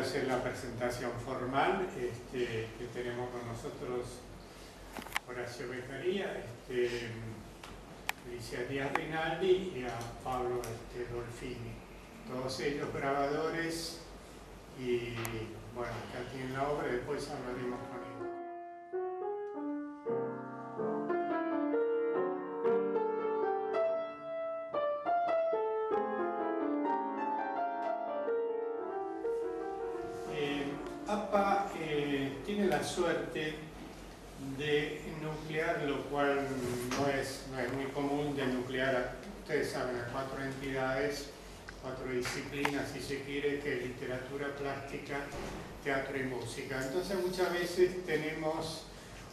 hacer la presentación formal que tenemos con nosotros Horacio Beccaria, Alicia Díaz Rinaldi y a Pablo Dolfini. Todos ellos grabadores y bueno, acá tienen la obra, después hablaremos con ellos. APA tiene la suerte de nuclear, lo cual no es muy común, de nuclear, ustedes saben, a 4 entidades, 4 disciplinas, si se quiere, que es literatura, plástica, teatro y música. Entonces muchas veces tenemos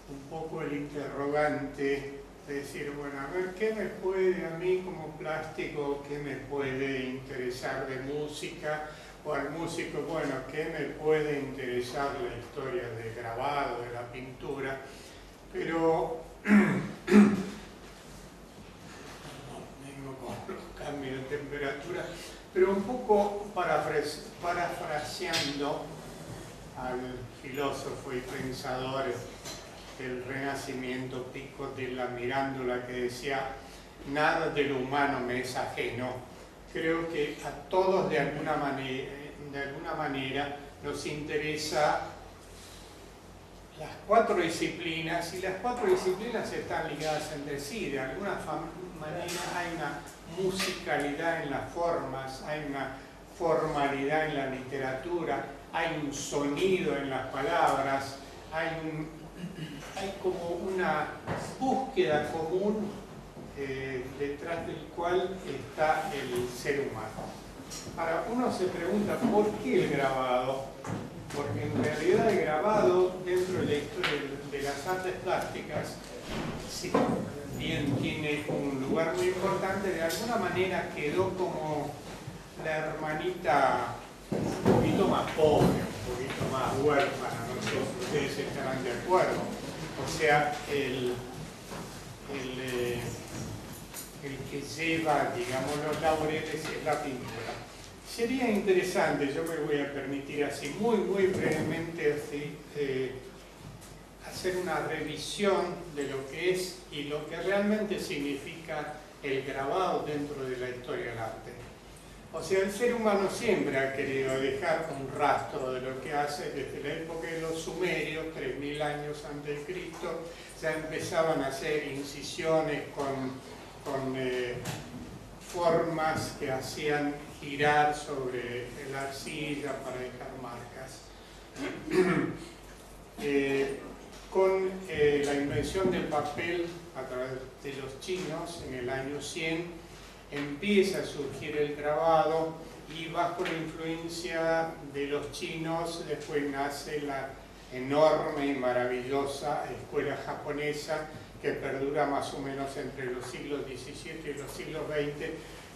un poco el interrogante de decir, bueno, a ver, ¿qué me puede a mí como plástico, qué me puede interesar de música? O al músico, bueno, ¿qué me puede interesar la historia del grabado, de la pintura? Pero vengo con los cambios de temperatura, pero un poco parafraseando al filósofo y pensador del Renacimiento, Pico della Mirandola, que decía, nada de lo humano me es ajeno. Creo que a todos de alguna manera nos interesa las 4 disciplinas, y las 4 disciplinas están ligadas entre sí. De alguna manera hay una musicalidad en las formas, hay una formalidad en la literatura, hay un sonido en las palabras, hay como una búsqueda común detrás del cual está el ser humano. Ahora, uno se pregunta, ¿por qué el grabado? Porque en realidad el grabado, dentro de la historia de las artes plásticas, si bien tiene un lugar muy importante, de alguna manera quedó como la hermanita un poquito más pobre, un poquito más huérfana, no sé si ustedes estarán de acuerdo. O sea, el que lleva, digamos, los laureles es la pintura. Sería interesante, yo me voy a permitir así, muy brevemente, hacer una revisión de lo que es y lo que realmente significa el grabado dentro de la historia del arte. O sea, el ser humano siempre ha querido dejar un rastro de lo que hace. Desde la época de los sumerios, 3000 años antes de Cristo, ya empezaban a hacer incisiones con formas que hacían girar sobre la arcilla para dejar marcas. Con la invención del papel a través de los chinos en el año 100 empieza a surgir el grabado, y bajo la influencia de los chinos después nace la enorme y maravillosa escuela japonesa, que perdura más o menos entre los siglos XVII y los siglos XX,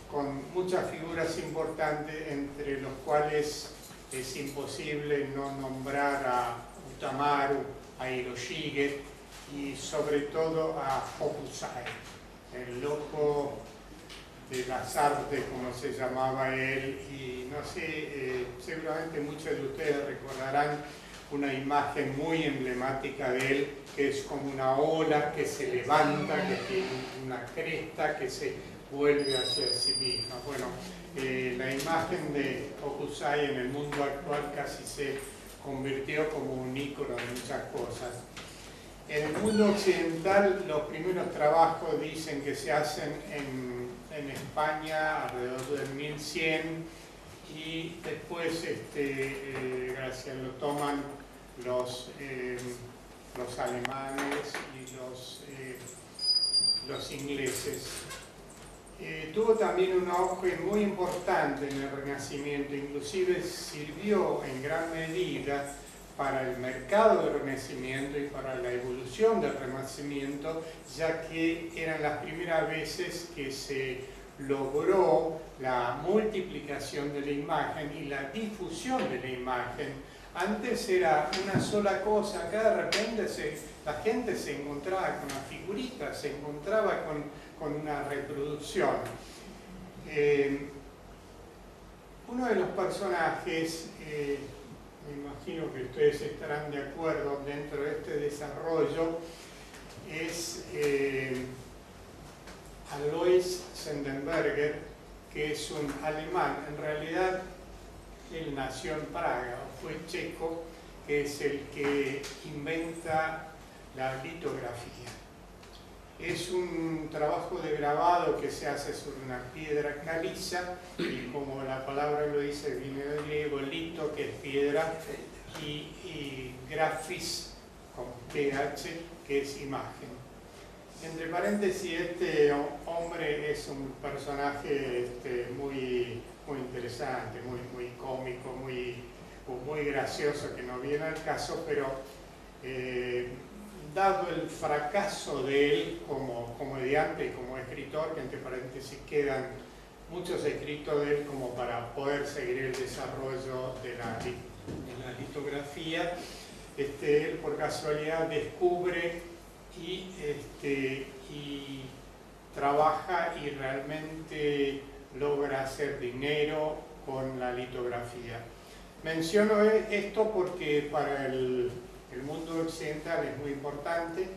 con muchas figuras importantes, entre los cuales es imposible no nombrar a Utamaru, a Hiroshige y sobre todo a Hokusai, el loco de las artes, como se llamaba él. Y no sé, seguramente muchos de ustedes recordarán una imagen muy emblemática de él, que es como una ola que se levanta, que tiene una cresta que se vuelve hacia sí misma. Bueno, la imagen de Hokusai en el mundo actual casi se convirtió como un ícono de muchas cosas. En el mundo occidental, los primeros trabajos dicen que se hacen en España alrededor del 1100, y después gracias, lo toman los alemanes y los ingleses. Tuvo también un auge muy importante en el Renacimiento, inclusive sirvió en gran medida para el mercado del Renacimiento y para la evolución del Renacimiento, ya que eran las primeras veces que se logró la multiplicación de la imagen y la difusión de la imagen. Antes era una sola cosa, acá de repente la gente se encontraba con una figurita, se encontraba con una reproducción. Uno de los personajes me imagino que ustedes estarán de acuerdo dentro de este desarrollo, es Alois Sendenberger, que es un alemán. En realidad él nació en Praga, fue checo, que es el que inventa la litografía. Es un trabajo de grabado que se hace sobre una piedra caliza, y como la palabra lo dice, viene del griego lito, que es piedra, y grafis, con ph, que es imagen. Entre paréntesis, este hombre es un personaje muy interesante, muy cómico, muy gracioso, que no viene al caso, pero dado el fracaso de él como comediante y como escritor, que entre paréntesis quedan muchos escritos de él como para poder seguir el desarrollo de la litografía, él por casualidad descubre y trabaja y realmente logra hacer dinero con la litografía. Menciono esto porque para el mundo occidental es muy importante,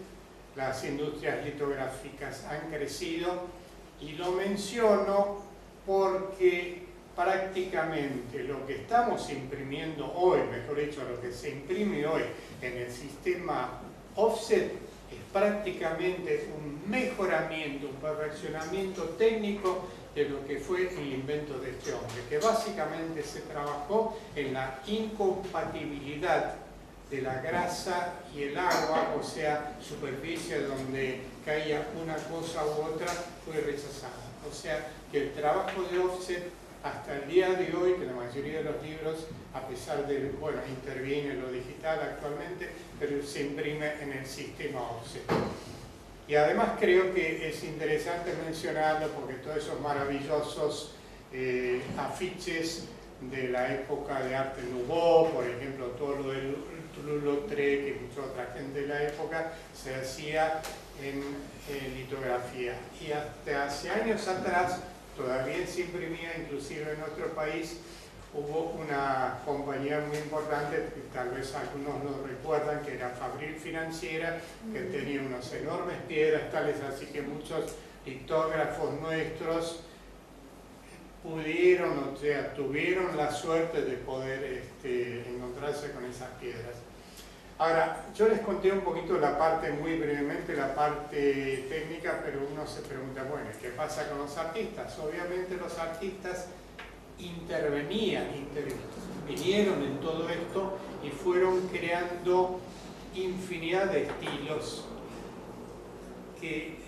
las industrias litográficas han crecido, y lo menciono porque prácticamente lo que estamos imprimiendo hoy, mejor dicho, lo que se imprime hoy en el sistema offset, es prácticamente un mejoramiento, un perfeccionamiento técnico de lo que fue el invento de este hombre, que básicamente se trabajó en la incompatibilidad de la grasa y el agua, o sea, superficie donde caía una cosa u otra, fue rechazada. O sea, que el trabajo de offset hasta el día de hoy, que la mayoría de los libros, a pesar de, bueno, interviene lo digital actualmente, pero se imprime en el sistema offset. Y además creo que es interesante mencionarlo porque todos esos maravillosos afiches de la época de Arte Nouveau, por ejemplo, todo lo del Toulouse-Lautrec y mucha otra gente de la época, se hacía en litografía. Y hasta hace años atrás todavía se imprimía, inclusive en nuestro país, hubo una compañía muy importante, que tal vez algunos lo recuerdan, que era Fabril Financiera, que tenía unas enormes piedras, tales así que muchos litógrafos nuestros pudieron, o sea, tuvieron la suerte de poder encontrarse con esas piedras. Ahora, yo les conté un poquito la parte, muy brevemente, la parte técnica, pero uno se pregunta, bueno, ¿qué pasa con los artistas? Obviamente los artistas intervinieron en todo esto y fueron creando infinidad de estilos que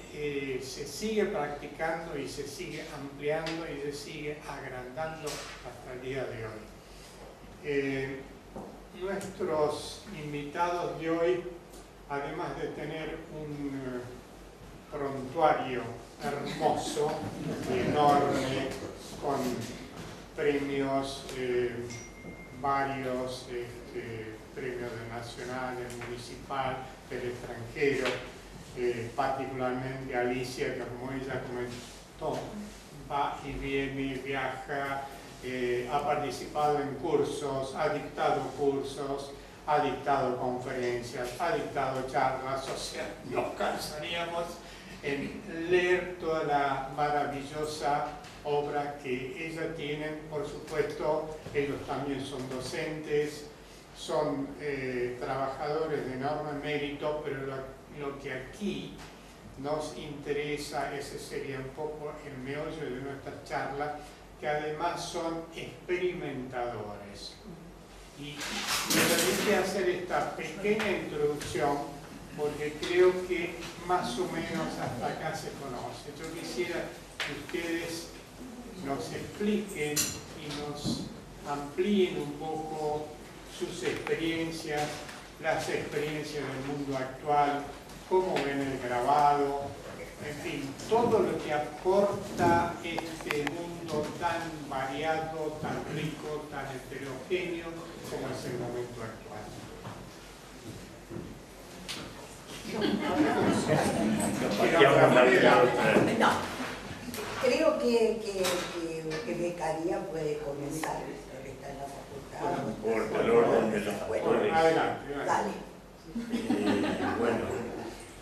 se sigue practicando y se sigue ampliando y se sigue agrandando hasta el día de hoy. Nuestros invitados de hoy, además de tener un prontuario hermoso, enorme, con premios, varios premios de nacional, del municipal, del extranjero, particularmente Alicia, que como ella comentó, va y viene, viaja, ha participado en cursos, ha dictado cursos, ha dictado conferencias, ha dictado charlas, o sea, nos cansaríamos en leer toda la maravillosa obra que ella tiene. Por supuesto, ellos también son docentes, son trabajadores de enorme mérito, pero lo que aquí nos interesa, ese sería un poco el meollo de nuestra charla, que además son experimentadores. Y me permite hacer esta pequeña introducción porque creo que más o menos hasta acá se conoce. Yo quisiera que ustedes nos expliquen y nos amplíen un poco sus experiencias, las experiencias del mundo actual, cómo ven el grabado, en fin, todo lo que aporta este mundo tan variado, tan rico, tan heterogéneo como es el momento actual. No, creo que Becaría puede comenzar está en la facultad. No importa el orden de los factores. Adelante. Dale. Bueno,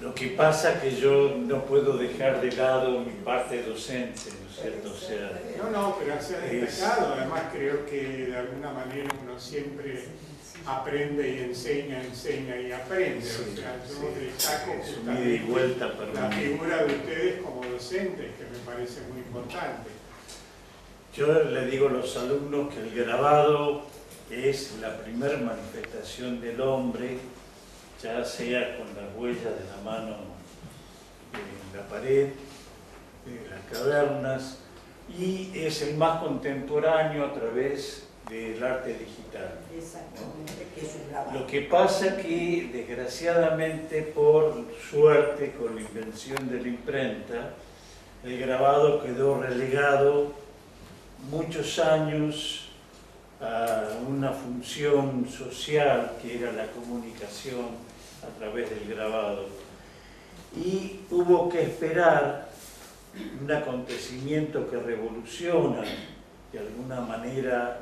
lo que pasa es que yo no puedo dejar de lado mi parte docente, ¿no es cierto? O sea, No, pero se ha destacado. Además, creo que de alguna manera uno siempre aprende y enseña y aprende. sí, O sea, yo sí, destaco es un ida y justamente vuelta la permanente. figura de ustedes como docentes, que me parece muy importante. Yo le digo a los alumnos que el grabado es la primera manifestación del hombre, ya sea con las huellas de la mano en la pared, en las cavernas, y es el más contemporáneo a través del arte digital. Exactamente, que es un grabado. Lo que pasa que, desgraciadamente, por suerte, con la invención de la imprenta, el grabado quedó relegado muchos años a una función social que era la comunicación a través del grabado. Y hubo que esperar un acontecimiento que revoluciona de alguna manera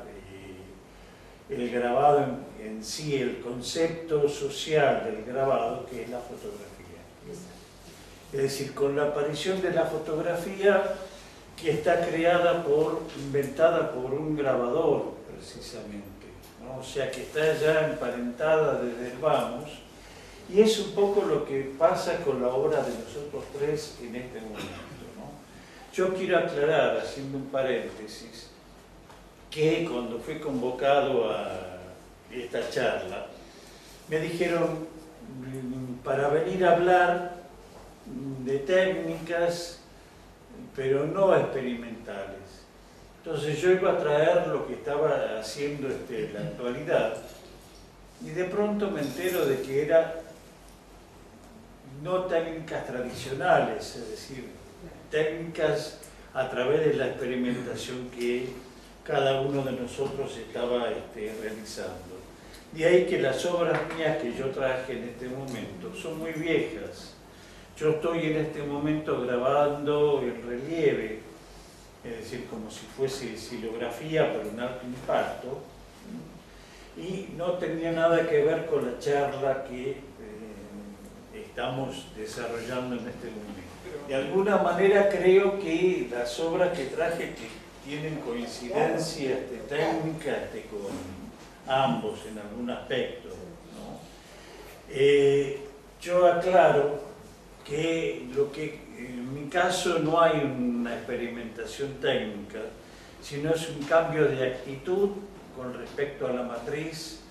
el grabado en sí, el concepto social del grabado, que es la fotografía. Es decir, con la aparición de la fotografía, que está inventada por un grabador, precisamente, ¿no? O sea, que está ya emparentada desde el vamos, y es un poco lo que pasa con la obra de nosotros tres en este momento, ¿no? Yo quiero aclarar, haciendo un paréntesis, que cuando fui convocado a esta charla, me dijeron para venir a hablar de técnicas, pero no experimentales. Entonces yo iba a traer lo que estaba haciendo en la actualidad, y de pronto me entero de que era no técnicas tradicionales, es decir, técnicas a través de la experimentación que cada uno de nosotros estaba realizando. De ahí que las obras mías que yo traje en este momento son muy viejas. Yo estoy en este momento grabando el relieve, es decir, como si fuese xilografía, pero en alto impacto, y no tenía nada que ver con la charla que estamos desarrollando en este momento. De alguna manera creo que las obras que traje que tienen coincidencia técnica con ambos en algún aspecto, ¿no? Yo aclaro que en mi caso no hay una experimentación técnica, sino es un cambio de actitud con respecto a la matriz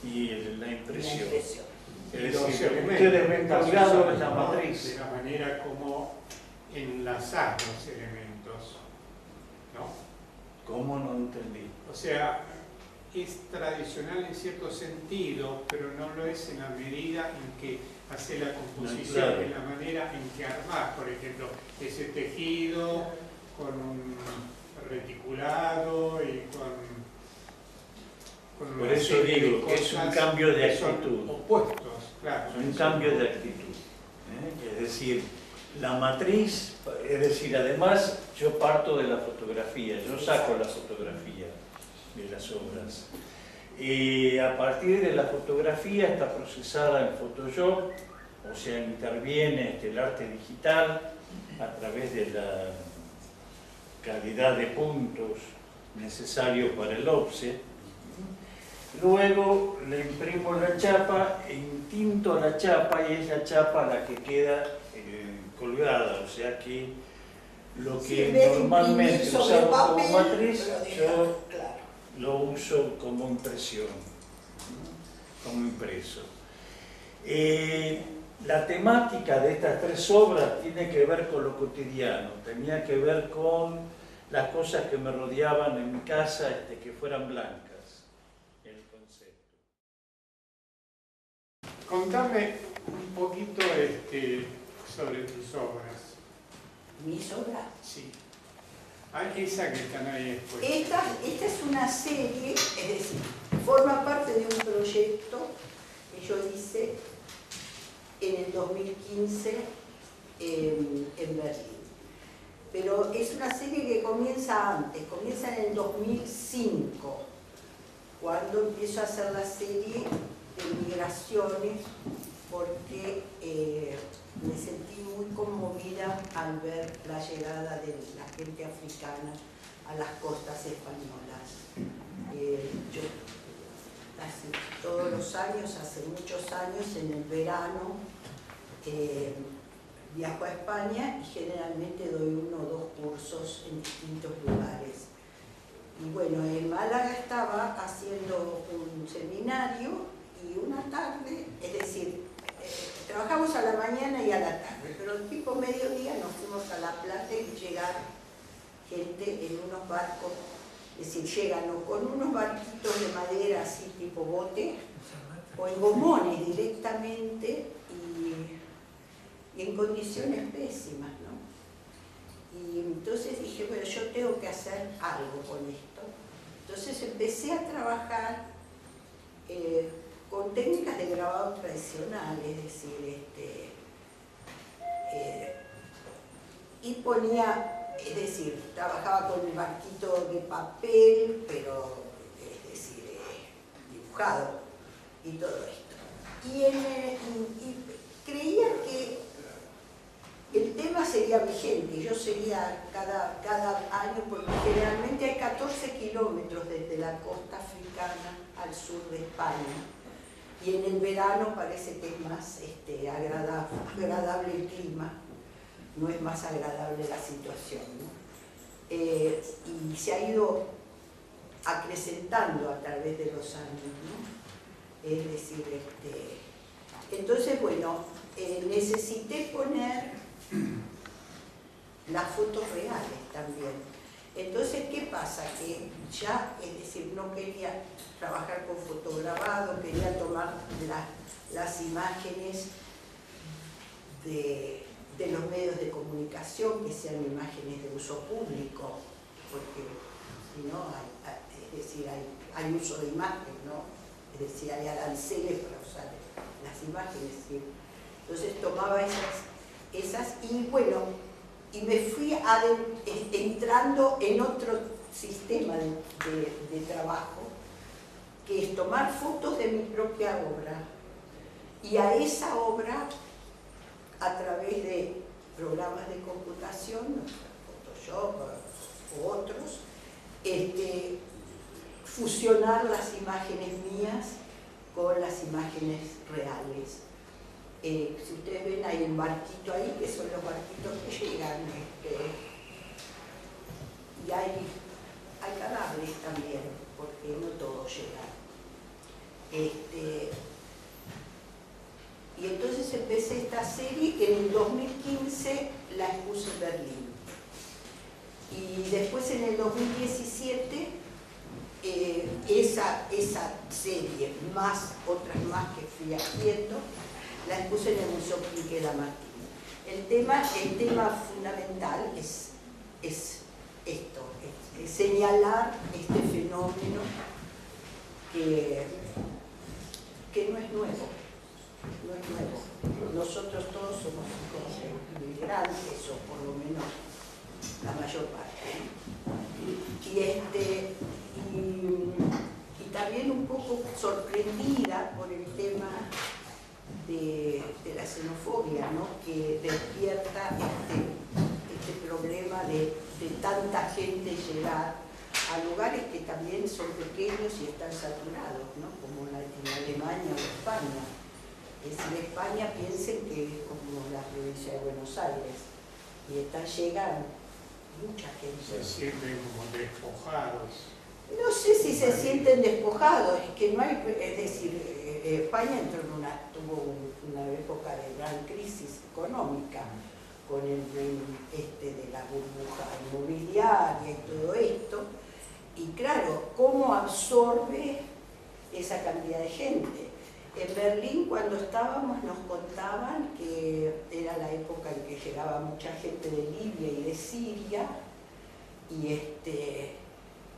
y la impresión. Es decir, ustedes ven colgado en la matriz. De la manera como enlazar los elementos, ¿no? ¿Cómo? No entendí. O sea, es tradicional en cierto sentido, pero no lo es en la medida en que hace la composición, No, claro. en la manera en que armás, por ejemplo, ese tejido con un reticulado y con Por una eso serie digo que es un cambio de que son actitud. opuestos, claro. Un cambio de actitud. Es decir, la matriz, es decir, además yo parto de la fotografía, yo saco la fotografía de las obras. Y a partir de la fotografía está procesada en Photoshop, o sea, interviene el arte digital a través de la calidad de puntos necesario para el offset. Luego le imprimo la chapa, e intinto la chapa y es la chapa la que queda colgada, o sea que lo que normalmente usamos como matriz, yo lo uso como impresión, como impreso. La temática de estas tres obras tiene que ver con lo cotidiano, tenía que ver con las cosas que me rodeaban en mi casa, que fueran blancas, el concepto. Contame un poquito sobre tus obras. ¿Mis obras? Sí. Esa que están ahí expuestas. Esta es una serie, es decir, forma parte de un proyecto que yo hice en el 2015 en Berlín. Pero es una serie que comienza antes, comienza en el 2005. cuando empiezo a hacer la serie de migraciones, porque me sentí muy conmovida al ver la llegada de la gente africana a las costas españolas. Yo todos los años, hace muchos años, en el verano, viajo a España y generalmente doy 1 o 2 cursos en distintos lugares. Y bueno, en Málaga estaba haciendo un seminario y una tarde, es decir, trabajamos a la mañana y a la tarde, pero tipo mediodía nos fuimos a La Plata y llegar gente en unos barcos, es decir, llegan o con unos barquitos de madera así tipo bote, o en gomones directamente y en condiciones pésimas, ¿no? Y entonces dije, bueno, yo tengo que hacer algo con esto. Entonces empecé a trabajar con técnicas de grabado tradicional, es decir, y ponía, es decir, trabajaba con el barquito de papel, pero, es decir, dibujado y todo esto. Y creía que el tema sería vigente, yo seguía cada año, porque generalmente hay 14 kilómetros desde la costa africana al sur de España, y en el verano parece que es más agradable el clima, no es más agradable la situación, ¿no? Y se ha ido acrecentando a través de los años, ¿no? Es decir, entonces, bueno, necesité poner las fotos reales también. Entonces, ¿qué pasa? Que ya, es decir, no quería trabajar con fotograbado, quería tomar las imágenes de los medios de comunicación, que sean imágenes de uso público, porque si no, es decir, hay uso de imagen, ¿no? Es decir, hay aranceles para usar las imágenes, ¿sí? Entonces tomaba esas y bueno, y me fui entrando en otro sistema de trabajo, que es tomar fotos de mi propia obra, y a esa obra, a través de programas de computación, Photoshop u otros, fusionar las imágenes mías con las imágenes reales. Si ustedes ven, hay un barquito ahí, que son los barquitos que llegan, y hay cadáveres también, porque no todos llegan. Y entonces empecé esta serie, que en el 2015 la expuse en Berlín. Y después en el 2017, esa serie, más otras más que fui haciendo, la expuse en el Museo Quinquela-Martín. El tema fundamental es esto, es señalar este fenómeno que no es nuevo. No es nuevo. Nosotros todos somos hijos de inmigrantes, o por lo menos la mayor parte. Y también un poco sorprendida por el tema de la xenofobia, ¿no? Que despierta este problema de tanta gente llegar a lugares que también son pequeños y están saturados, ¿no? Como en Alemania o España. Es decir, España, piensen que es como la provincia de Buenos Aires, y llegan mucha gente. Se sienten como despojados. No sé si se sienten despojados, es que no hay, es decir, España tuvo una época de gran crisis económica, con el de la burbuja inmobiliaria y todo esto, y claro, ¿cómo absorbe esa cantidad de gente? En Berlín, cuando estábamos, nos contaban que era la época en que llegaba mucha gente de Libia y de Siria,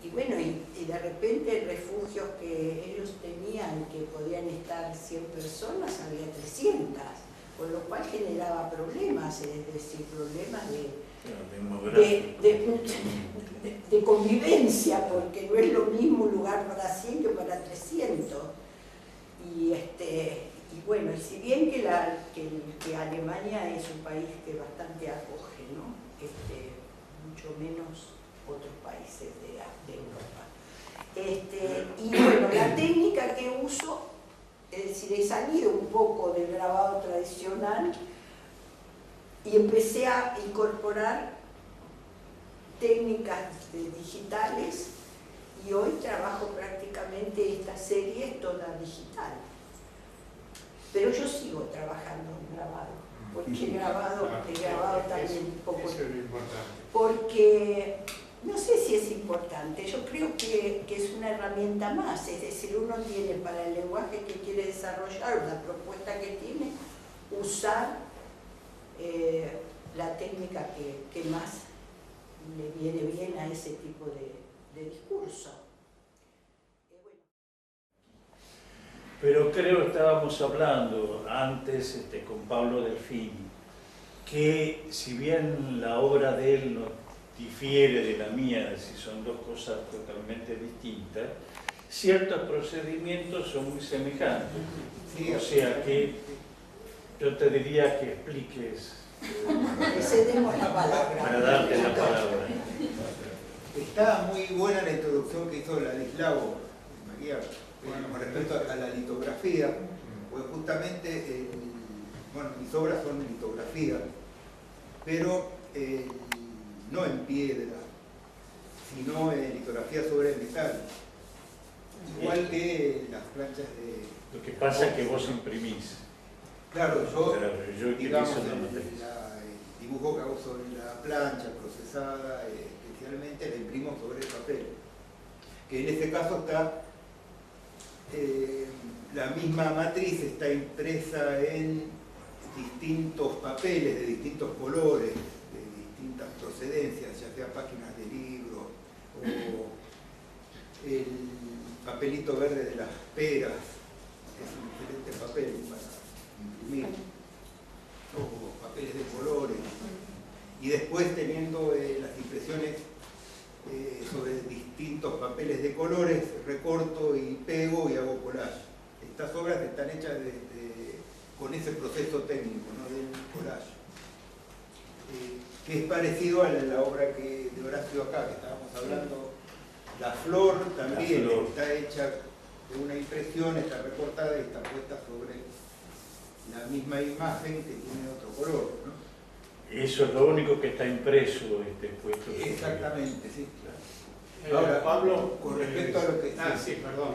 y bueno, y de repente refugios que ellos tenían, que podían estar 100 personas, había 300, con lo cual generaba problemas, es decir, problemas de convivencia, porque no es lo mismo un lugar para 100 que para 300. Y bueno, y si bien que Alemania es un país que bastante acoge, ¿no? Mucho menos otros países de Europa. Y bueno, la técnica que uso, es decir, he salido un poco del grabado tradicional y empecé a incorporar técnicas digitales, y hoy trabajo prácticamente esta serie toda digital. Pero yo sigo trabajando en grabado, porque he grabado también un poco. Eso es lo importante. Porque no sé si es importante, yo creo que es una herramienta más, es decir, uno tiene para el lenguaje que quiere desarrollar, la propuesta que tiene, usar la técnica que más le viene bien a ese tipo de discurso. Pero creo que estábamos hablando antes con Pablo Delfini, que si bien la obra de él no difiere de la mía, si son dos cosas totalmente distintas, ciertos procedimientos son muy semejantes. O sea que yo te diría que expliques Le cedemos la palabra. para darte la palabra. Está muy buena la introducción que hizo Ladislao María con respecto a la litografía, pues justamente, bueno, mis obras son litografía, pero no en piedra, sino en litografía sobre metal, igual que las planchas de... Lo que pasa es que vos imprimís. Claro, yo digamos, utilizo el dibujo que hago sobre la plancha procesada, especialmente la imprimo sobre el papel, que en este caso está, la misma matriz está impresa en distintos papeles de distintos colores, de distintas procedencias, ya sea páginas de libros o el papelito verde de las peras, que es un excelente papel para imprimir, o papeles de colores, y después teniendo las impresiones sobre distintos papeles de colores, recorto y pego y hago collage. Estas obras están hechas con ese proceso técnico, ¿no?, del collage, que es parecido a la obra de Horacio acá, que estábamos hablando. La flor también está hecha de una impresión, está recortada y está puesta sobre la misma imagen que tiene otro color, ¿no? Eso es lo único que está impreso, puesto. Exactamente, sí. Ahora, Pablo, con respecto a lo que... sí, perdón.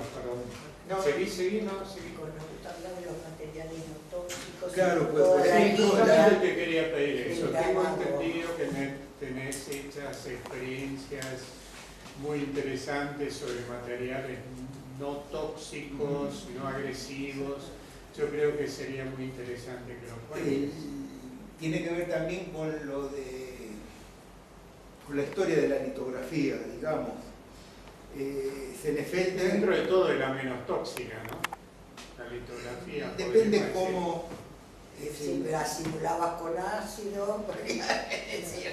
No. Seguí con Está hablando de los materiales no tóxicos. Claro, pues, toda por la ejemplo, línea. Yo te quería pedir eso. El Tengo grabado. entendido que tenés hechas experiencias muy interesantes sobre materiales no tóxicos, no agresivos. Yo creo que sería muy interesante que lo cuentes. Tiene que ver también con la historia de la litografía, digamos. Senefelder... Dentro de todo es la menos tóxica, ¿no? La litografía. Depende podríamos cómo... Si la simulabas con ácido,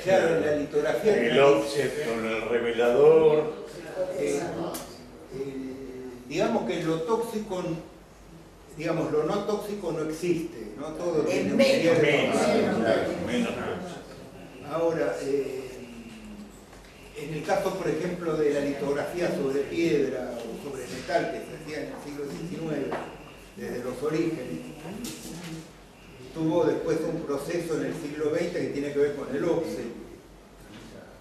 Claro, la litografía... El offset con el revelador. Digamos que lo tóxico, digamos, lo no tóxico no existe, ¿no? Todo Es tiene menos, Menos. Ahora, en el caso, por ejemplo, de la litografía sobre piedra o sobre metal que se hacía en el siglo XIX, desde los orígenes, tuvo después un proceso en el siglo XX que tiene que ver con el offset,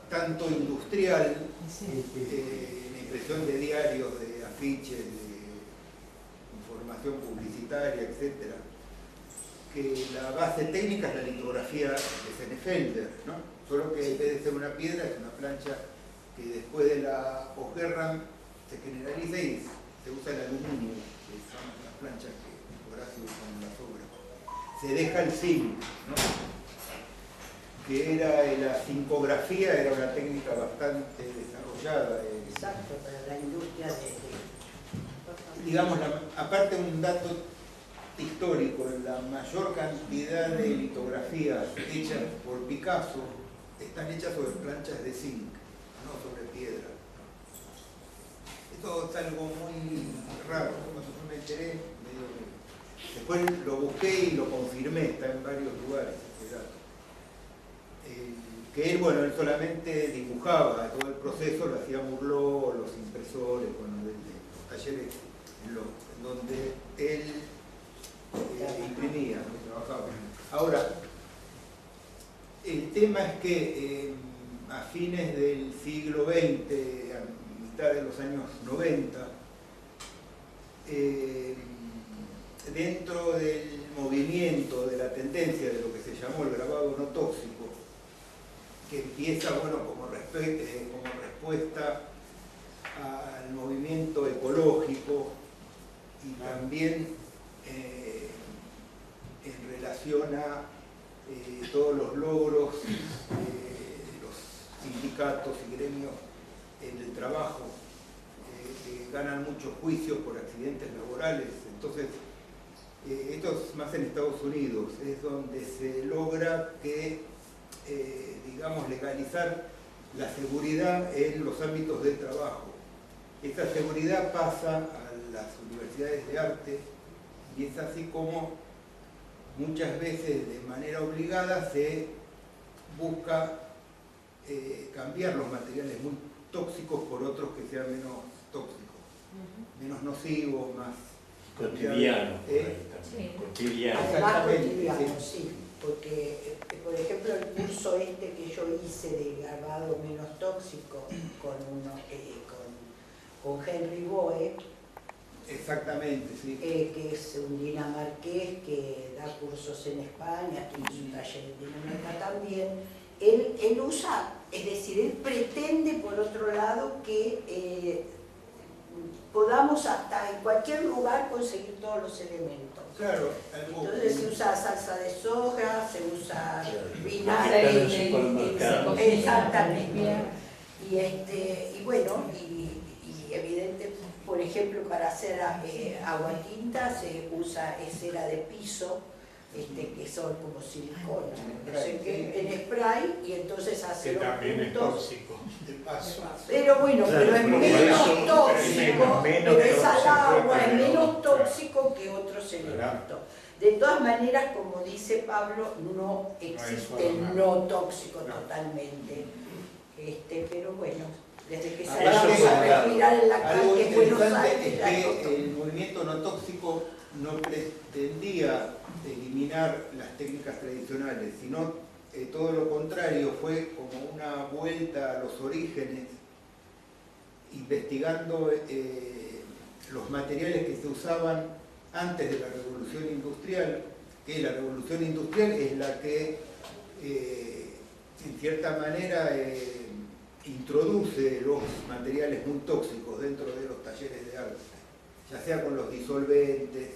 tanto industrial, en impresión de diarios, de afiches, de información publicitaria, etc., que la base técnica es la litografía de Senefelder, ¿no? Solo que en vez de ser una piedra es una plancha que después de la posguerra se generaliza y se usa el aluminio, que son las planchas que Horacio usa en las obras. Se deja el zinc, ¿no?, que era la zincografía, era una técnica bastante desarrollada. Exacto, para la industria Digamos, aparte un dato histórico, la mayor cantidad de litografías hechas por Picasso están hechas sobre planchas de zinc, no sobre piedra. Esto es algo muy raro. Cuando yo me enteré, después lo busqué y lo confirmé, está en varios lugares ese dato. Que él, bueno, él solamente dibujaba todo el proceso, lo hacía Murló, los impresores, bueno, los talleres en donde él imprimía, ¿no? Trabajaba. Ahora, el tema es que a fines del siglo XX, a mitad de los años 90, dentro del movimiento, de la tendencia de lo que se llamó el grabado no tóxico, que empieza, bueno, como respuesta al movimiento ecológico y también en relación a todos los logros de los sindicatos y gremios del trabajo, que ganan muchos juicios por accidentes laborales. Entonces, esto es más en Estados Unidos, es donde se logra que digamos, legalizar la seguridad en los ámbitos del trabajo. Esta seguridad pasa a las universidades de arte y es así como muchas veces de manera obligada se busca cambiar los materiales muy tóxicos por otros que sean menos tóxicos, menos nocivos, más cotidianos. Sí. Cotidiano. Además cotidiano, sí, porque por ejemplo el curso que yo hice de grabado menos tóxico con Henry Boe, exactamente, sí. Que es un dinamarqués que da cursos en España, tiene su taller en Dinamarca también. Él usa, es decir, él pretende por otro lado que podamos hasta en cualquier lugar conseguir todos los elementos. Claro, entonces se usa salsa de soja, se usa vinagre, vinagre, exactamente. Y bueno, y evidente, por ejemplo, para hacer agua tinta se usa cera de piso, que son como silicona, no sé qué, en spray, y entonces hace los también es puntos. tóxico, de paso. Pero bueno, Claro, pero es menos tóxico, menos pero esa tóxico, agua es claro. menos tóxico que otros elementos. De todas maneras, como dice Pablo, no existe el no tóxico totalmente. Pero bueno, desde que salgamos a respirar en la algo calle, Buenos interesante Aires, es ya es que el movimiento no tóxico no pretendía eliminar las técnicas tradicionales, sino todo lo contrario, fue como una vuelta a los orígenes, investigando los materiales que se usaban antes de la Revolución Industrial, que la Revolución Industrial es la que en cierta manera introduce los materiales muy tóxicos dentro de los talleres de arte, ya sea con los disolventes,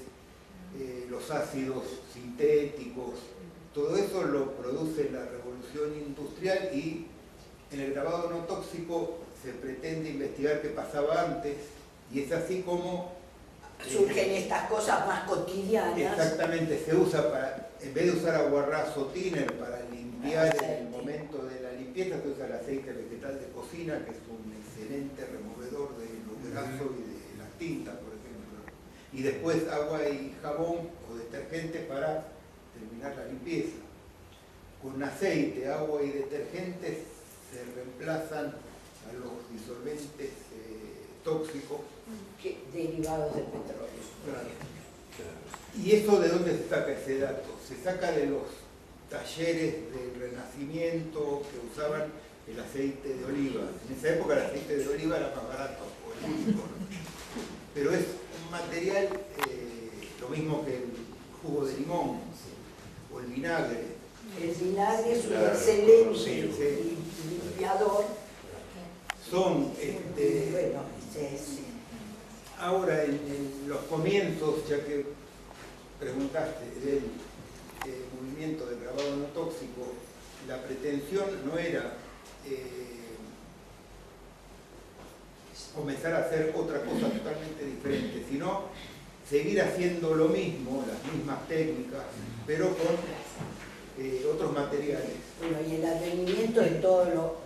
los ácidos sintéticos, todo eso lo produce la Revolución Industrial, y en el grabado no tóxico se pretende investigar qué pasaba antes, y es así como surgen estas cosas más cotidianas. exactamente, se usa para, en vez de usar aguarrás o thinner para limpiar en el momento de la limpieza, se usa el aceite vegetal de cocina, que es un excelente removedor de lo graso y de las tintas, por ejemplo. Y después agua y jabón o detergente para terminar la limpieza. Con aceite, agua y detergentes se reemplazan a los disolventes tóxicos Derivados del petróleo. Claro. ¿Y eso de dónde se saca ese dato? Se saca de los talleres del Renacimiento que usaban el aceite de oliva. En esa época el aceite de oliva era más barato, o el único, ¿no? Pero es un material, lo mismo que el jugo de limón o el vinagre. El vinagre es un Claro, excelente limpiador. Son, Bueno, ahora en los comienzos, ya que preguntaste del movimiento del grabado no tóxico, la pretensión no era comenzar a hacer otra cosa totalmente diferente, sino seguir haciendo lo mismo, las mismas técnicas, pero con otros materiales. Bueno, y el advenimiento de todo lo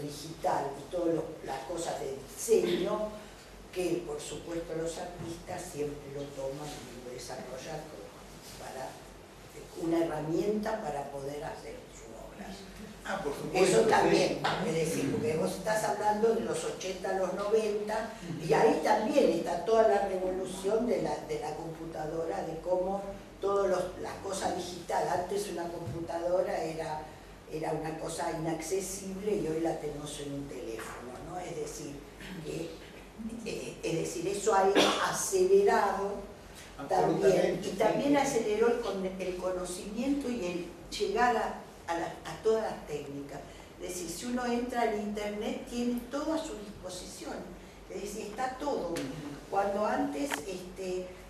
digital, de todas las cosas de diseño, que por supuesto los artistas siempre lo toman y lo desarrollan para una herramienta para poder hacer sus obras. Ah, por supuesto. Eso también, es decir, porque vos estás hablando de los 80 a los 90, y ahí también está toda la revolución de la computadora, de cómo todas las cosas digitales. Antes una computadora era una cosa inaccesible y hoy la tenemos en un teléfono, ¿no? Es decir, eso ha acelerado también, y también aceleró el conocimiento y el llegar a todas las técnicas. Es decir, si uno entra en internet tiene todo a su disposición, es decir, está todo. Cuando antes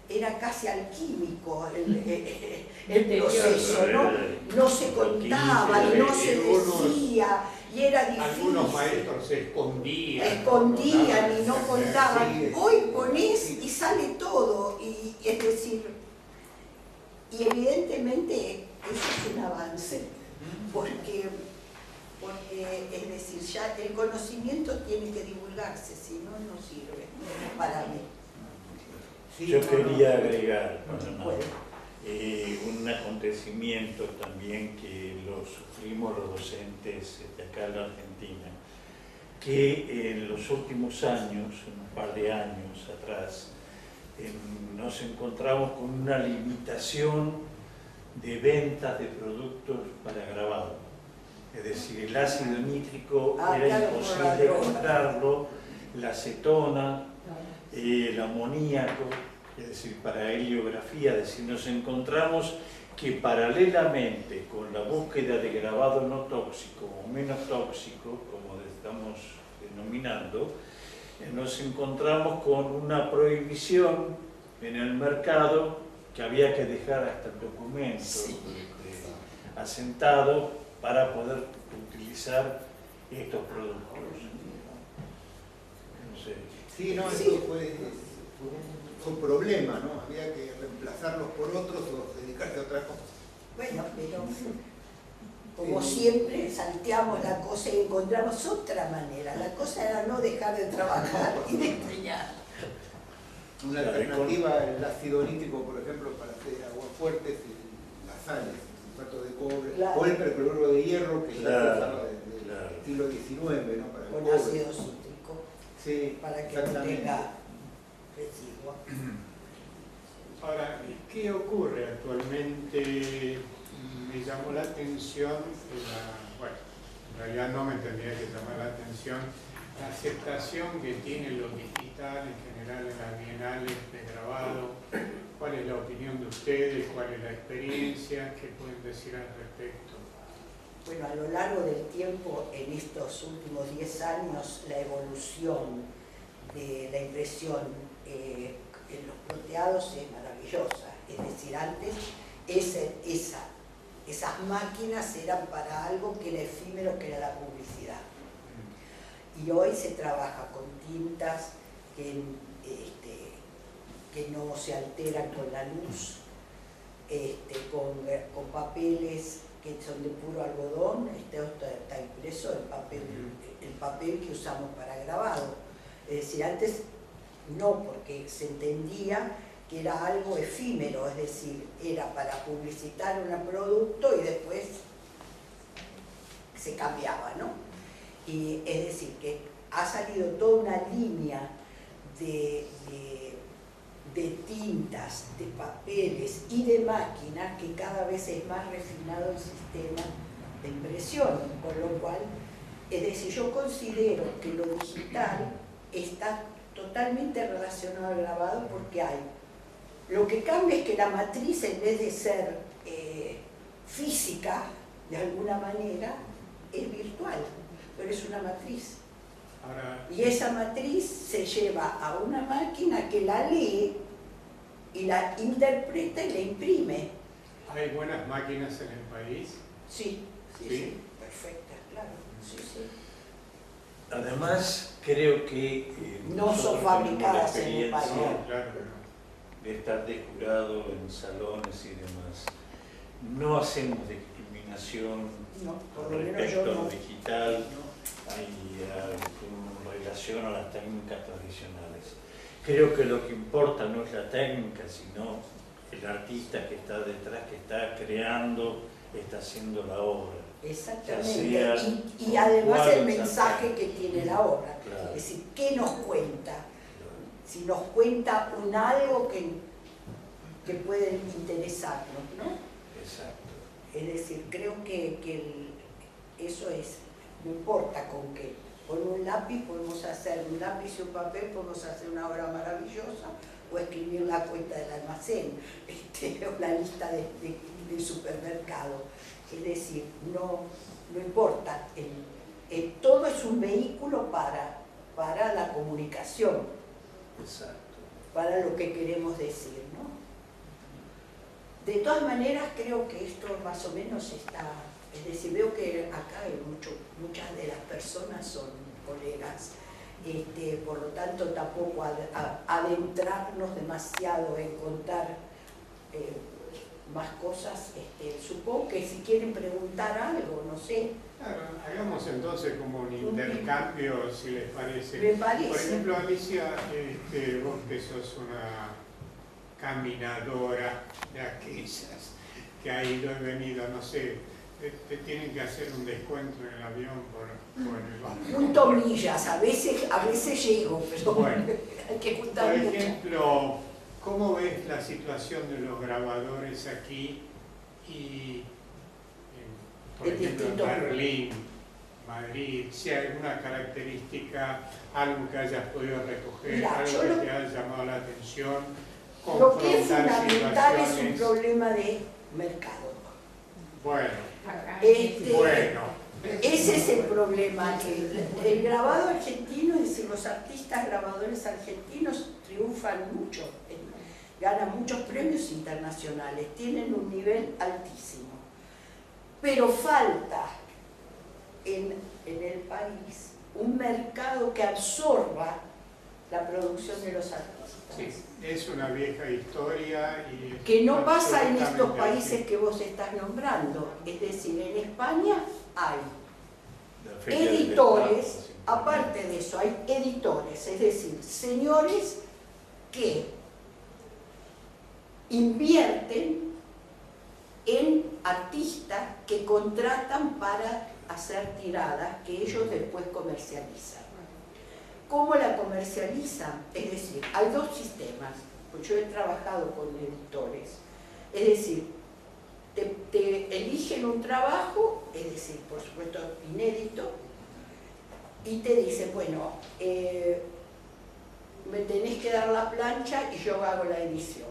era casi alquímico el proceso, ¿no? No se contaba y no se decía, y era difícil. Algunos maestros se escondían y no contaban. Hoy ponés y sale todo, y es decir, y evidentemente eso es un avance, porque es decir, ya el conocimiento tiene que divulgarse, si no, no sirve para mí. Yo quería agregar Bueno. un acontecimiento también que lo sufrimos los docentes de acá en la Argentina, que en los últimos años, un par de años atrás, nos encontramos con una limitación de ventas de productos para grabado. Es decir, el ácido nítrico era imposible encontrarlo, la acetona, el amoníaco, es decir, para heliografía. Es decir, nos encontramos que paralelamente con la búsqueda de grabado no tóxico o menos tóxico, como estamos denominando, nos encontramos con una prohibición en el mercado que había que dejar hasta el documento asentado para poder utilizar estos productos. No sé. Sí, no, eso fue un problema, ¿no? Había que reemplazarlos por otros o dedicarse a otra cosa. Bueno, pero como siempre salteamos la cosa y encontramos otra manera. La cosa era no dejar de trabajar y de empeñar. Una alternativa, el ácido nítrico, por ejemplo, para hacer aguas fuertes, las sales, el sulfato de cobre, Claro. o el percloruro de hierro, que Claro, ya se usaba desde el siglo XIX, ¿no? Para el Con cobre. ácido cítrico, Sí, para que no exactamente. tenga residuo. Ahora, ¿qué ocurre actualmente? Me llamó la atención, bueno, en realidad no me tendría que llamar la atención, la aceptación que tiene lo digital en general en las bienales de grabado. ¿Cuál es la opinión de ustedes? ¿Cuál es la experiencia? ¿Qué pueden decir al respecto? Bueno, a lo largo del tiempo, en estos últimos 10 años, la evolución de la impresión en los plateados es maravillosa. Es decir, antes esas máquinas eran para algo que era efímero, que era la publicidad. Y hoy se trabaja con tintas que no se alteran con la luz, con papeles que son de puro algodón. Esto está impreso el papel que usamos para grabado. Es decir, antes no, porque se entendía que era algo efímero, es decir, era para publicitar un producto y después se cambiaba, ¿no? Y es decir, que ha salido toda una línea de tintas, de papeles y de máquinas, que cada vez es más refinado el sistema de impresión, con lo cual, es decir, yo considero que lo digital está totalmente relacionado al grabado, porque lo que cambia es que la matriz, en vez de ser física, de alguna manera, es virtual, pero es una matriz. Ahora, Y esa matriz se lleva a una máquina que la lee y la interpreta y la imprime. ¿hay buenas máquinas en el país? Sí, Sí. perfecta, claro. Sí, sí. Además, creo que No son nosotros fabricadas tenemos en el la experiencia país. Claro que no. de estar de jurado en salones y demás. no hacemos discriminación No, por lo menos yo respecto a no. lo digital No. con relación a las técnicas tradicionales. Creo que lo que importa no es la técnica, sino el artista que está detrás, que está creando, está haciendo la obra. Exactamente. Ya sea Y además cual, el mensaje que tiene la obra. Claro. Es decir, ¿qué nos cuenta? Si nos cuenta un algo que puede interesarnos, ¿no? Exacto. Es decir, creo que eso es, no importa con qué. Con un lápiz podemos hacer, un lápiz y un papel podemos hacer una obra maravillosa, o escribir la cuenta del almacén, o la lista del supermercado. Es decir, no importa, todo es un vehículo para la comunicación, Exacto. para lo que queremos decir, ¿no? De todas maneras, creo que esto más o menos está, es decir, veo que acá hay muchas de las personas son colegas, por lo tanto tampoco adentrarnos demasiado en contar más cosas. Supongo que si quieren preguntar algo, no sé. Claro, hagamos entonces como un intercambio, si les parece. Me parece. Por ejemplo, Alicia, vos que sos una caminadora de aquellas que ha ido y venido, no sé, te tienen que hacer un descuento en el avión por el barco. Junto millas, a veces llego, pero Bueno, hay que por juntar mucho. ejemplo, ¿cómo ves la situación de los grabadores aquí y, por En ejemplo, en distintos Berlín, Madrid? Si hay alguna característica, algo que hayas podido recoger, Mira, algo yo que lo- te haya llamado la atención, Lo que es confrontar fundamental es un situaciones. problema de mercado. Bueno, Ese es el problema, que el grabado argentino, es decir, los artistas grabadores argentinos triunfan mucho, ganan muchos premios internacionales, tienen un nivel altísimo, pero falta en el país un mercado que absorba la producción de los artistas. sí, es una vieja historia y Que no pasa en estos absolutamente países así. que vos estás nombrando, es decir, en España hay La Feria del editores, Estado, aparte de eso, hay editores, es decir, señores que invierten en artistas que contratan para hacer tiradas que ellos después comercializan. ¿Cómo la comercializan? Es decir, hay dos sistemas, pues yo he trabajado con editores, es decir, te eligen un trabajo, es decir, por supuesto inédito, y te dicen, bueno, me tenés que dar la plancha y yo hago la edición.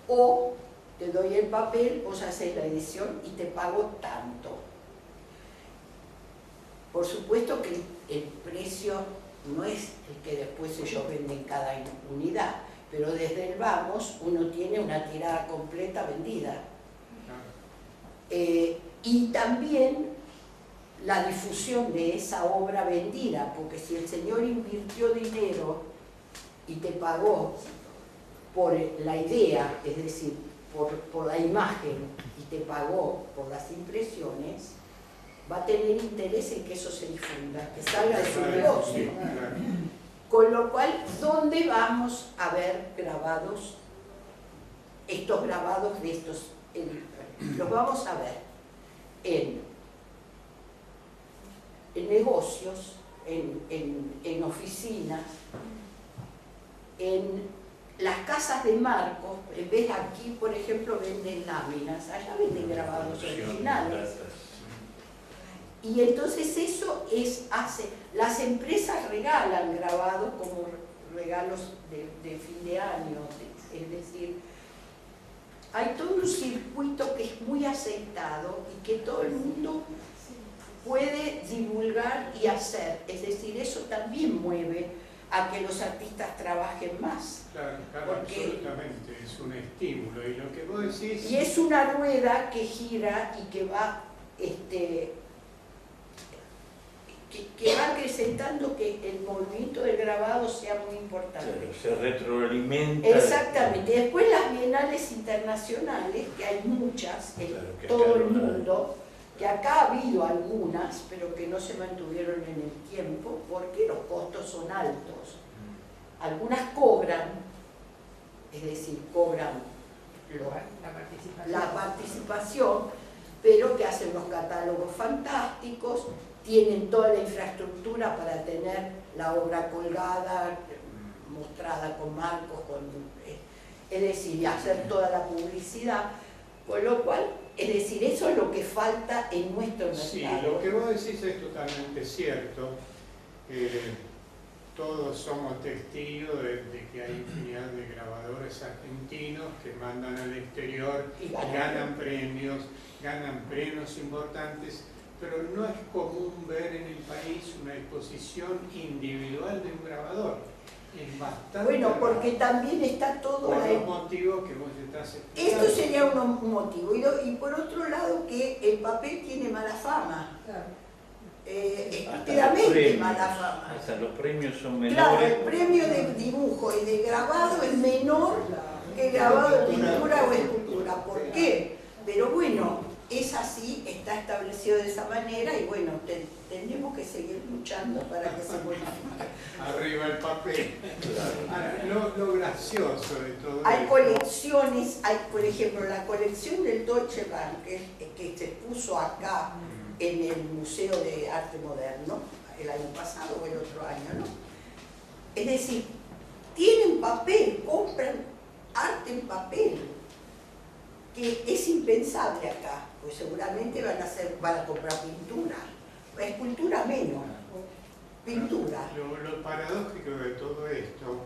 O te doy el papel, vos haces la edición y te pago tanto. Por supuesto que el precio no es el que después ellos venden cada unidad, pero desde el vamos uno tiene una tirada completa vendida. Y también la difusión de esa obra vendida, porque si el señor invirtió dinero y te pagó por la idea, es decir, por la imagen, y te pagó por las impresiones, va a tener interés en que eso se difunda, que salga de su negocio. Sí, claro. Con lo cual, ¿dónde vamos a ver grabados, estos grabados de estos editores? Los vamos a ver en negocios, en oficinas, en las casas de marcos. En vez de aquí, por ejemplo, venden láminas, allá venden grabados originales. Y entonces eso las empresas regalan grabados como regalos de fin de año, es decir, hay todo un circuito que es muy aceptado y que todo el mundo puede divulgar y hacer, es decir, eso también mueve a que los artistas trabajen más. Claro, Porque- absolutamente, es un estímulo. Y lo que vos decís... Y es una rueda que gira y que va, que va acrecentando que el movimiento del grabado sea muy importante. Claro, se retroalimenta. Exactamente. Después las bienales internacionales, que hay muchas en Claro, que todo acá el no hay. mundo, que acá ha habido algunas, pero que no se mantuvieron en el tiempo porque los costos son altos. Algunas cobran, es decir, cobran la participación, pero que hacen unos catálogos fantásticos, tienen toda la infraestructura para tener la obra colgada, mostrada con marcos, es decir, hacer toda la publicidad, con lo cual, es decir, eso es lo que falta en nuestro mercado. Sí, lo que vos decís es totalmente cierto. Todos somos testigos de que hay infinidad de grabadores argentinos que mandan al exterior y ganan premios importantes, pero no es común ver en el país una exposición individual de un grabador. Es bastante bueno, raro, porque también está todo... por los motivos que vos estás explicando. Esto sería un motivo. Y por otro lado, que el papel tiene mala fama. Estúpidamente mala fama. Hasta los premios son menores. Claro, el premio de dibujo y de grabado es menor que el grabado de pintura o escultura. ¿Por qué? Pero bueno, es así, está establecido de esa manera y bueno, tenemos que seguir luchando para que se modifique. Arriba el papel. Claro. Ahora, lo gracioso de todo Hay esto, colecciones, hay por ejemplo la colección del Deutsche Bank que se puso acá en el Museo de Arte Moderno, el año pasado o el otro año, ¿no? Es decir, tienen papel, compran arte en papel, que es impensable acá, pues seguramente van a comprar pintura, escultura menos, pintura. lo paradójico de todo esto,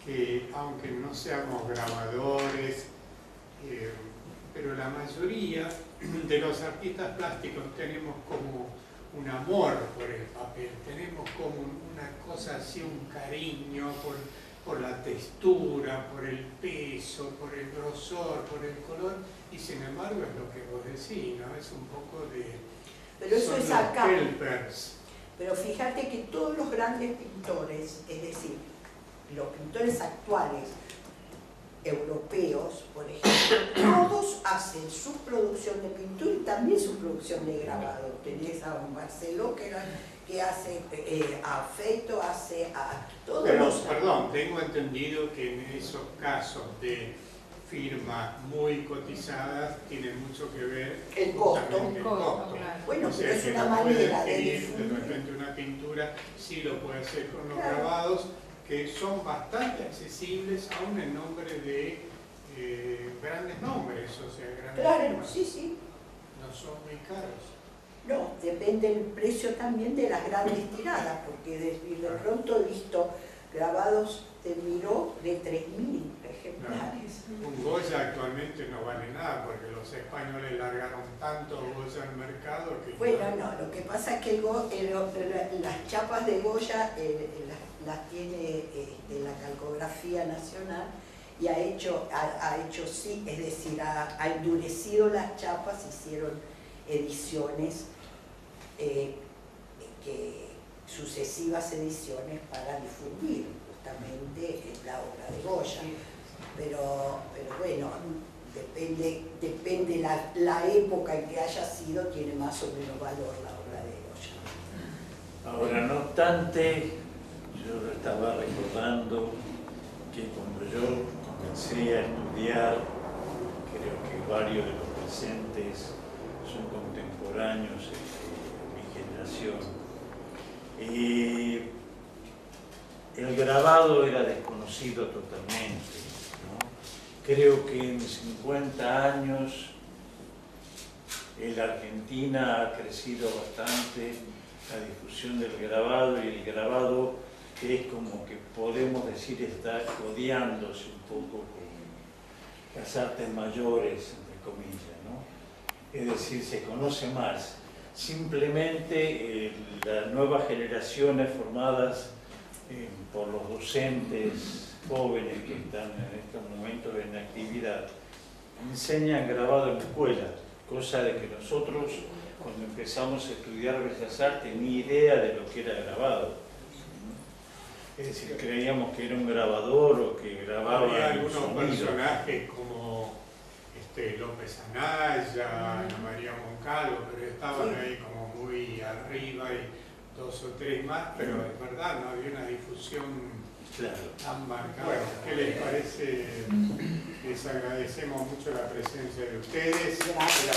que aunque no seamos grabadores, pero la mayoría de los artistas plásticos tenemos como un amor por el papel, tenemos como una cosa así, un cariño por la textura, por el peso, por el grosor, por el color, y sin embargo es lo que vos decís, ¿no? Es un poco de... Pero eso son es los acá. helpers. Pero fíjate que todos los grandes pintores, es decir, los pintores actuales, europeos, por ejemplo, todos hacen su producción de pintura y también su producción de grabado. Tenés a un Marcelo que hace a Feito, hace a todos Pero, los... perdón, tengo entendido que en esos casos de firmas muy cotizadas tiene mucho que ver El costo. justamente el costo. Bueno, O sea, pero es que una no puede manera de adquirir difundir. de repente una pintura, sí lo puede hacer con los Claro. grabados, que son bastante accesibles aún en nombre de grandes nombres, o sea, grandes Claro, firmas. sí, sí. No son muy caros. No, depende el precio también de las grandes tiradas, porque de pronto he visto grabados de Miró de 3.000 ejemplares. Un Goya actualmente no vale nada porque los españoles largaron tanto Goya al mercado que... Bueno, no, lo que pasa es que las chapas de Goya las tiene la Calcografía Nacional y ha hecho sí, es decir, ha endurecido las chapas, hicieron ediciones, sucesivas ediciones para difundir justamente la obra de Goya. Pero bueno, depende la época en que haya sido, tiene más o menos valor la obra de Goya. Ahora, no obstante, yo estaba recordando que cuando yo comencé a estudiar, creo que varios de los presentes son contemporáneos de mi generación, y el grabado era desconocido totalmente, ¿no? Creo que en 50 años en la Argentina ha crecido bastante la difusión del grabado, y el grabado es como que podemos decir está codeándose un poco con las artes mayores, entre comillas, ¿no? Es decir, se conoce más. Simplemente las nuevas generaciones formadas por los docentes jóvenes que están en estos momentos en actividad enseñan grabado en escuela, cosa de que nosotros cuando empezamos a estudiar Bellas Artes, ni idea de lo que era grabado. Es decir, creíamos que era un grabador o que grababa Había un algunos sonido. personajes como López Anaya, Ana María Moncalvo, pero estaban Sí. ahí como muy arriba y 2 o 3 más, pero es verdad, no había una difusión Claro. tan marcada. ¿Qué les parece? Les agradecemos mucho la presencia de ustedes. Gracias.